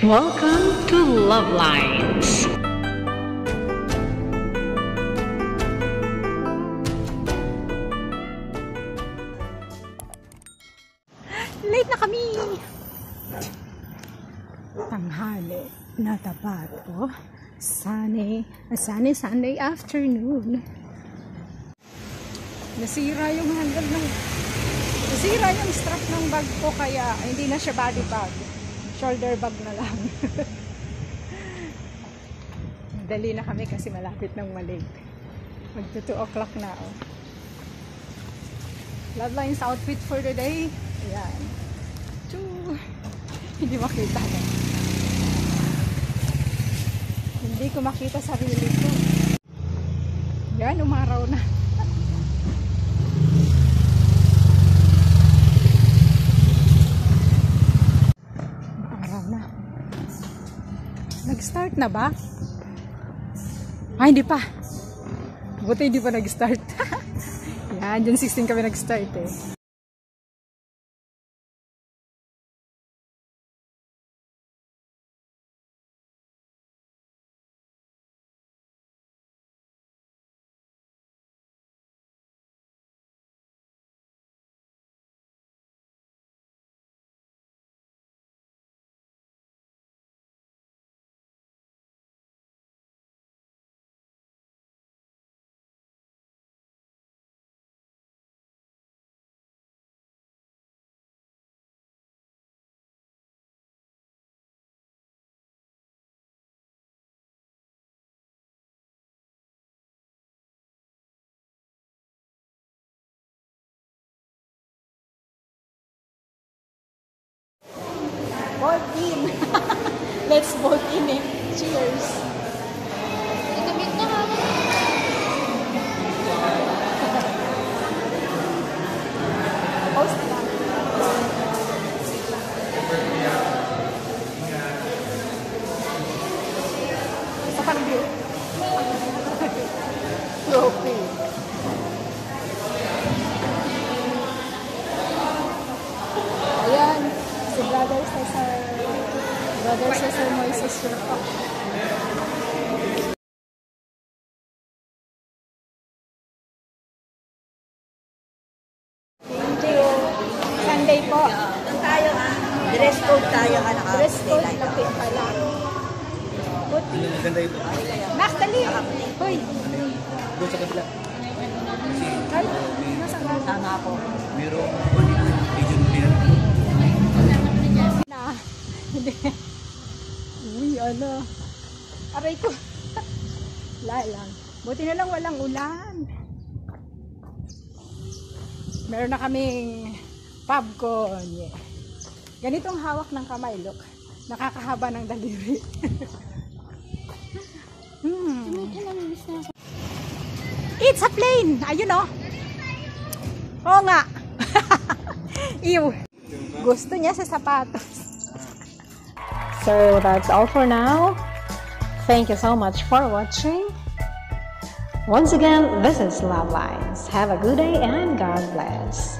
Welcome to Love Lines. Late na kami! Tanghali na tapat po. Sunny Sunday afternoon. Nasira yung strap ng bag ko, kaya hindi na siya body bag. Shoulder bag na lang. Dali na kami kasi malapit ng malig. Magto 2 o'clock na. Oh. Love Lines outfit for the day. Ayan. Hindi makita na. Hindi ko makita sarili ko. Yan, umaraw na. Nag-start na ba? Hindi pa. Buti hindi pa nag-start. Yan, June 16 kami nag-start eh. Bolt in. Let's bolt in eh. Cheers. Itumit na nga. Post lang. Sa pang-view. Trophy. Ayan. Si Brother Cesar Moises Sherpa. Thank you. Sunday po. Tayo ha. Dress code tayo ha. Dress code na pala. Buti. Ganda ito. Max, dali. Hoy. Doon sa kabila. Ay, nasa ka? Tama po. Merong Legion Player. Na. Hindi. Uy, ano. Aray ko. Wala lang. Buti na lang walang ulan. Meron na kaming popcorn. Yeah. Ganitong hawak ng kamay, look. Nakakahaba ng daliri. It's a plane! Ayun o. Oo nga. Ew. Gusto niya sa sapatos. So that's all for now. Thank you so much for watching. Once again, this is Love Lines. Have a good day and God bless.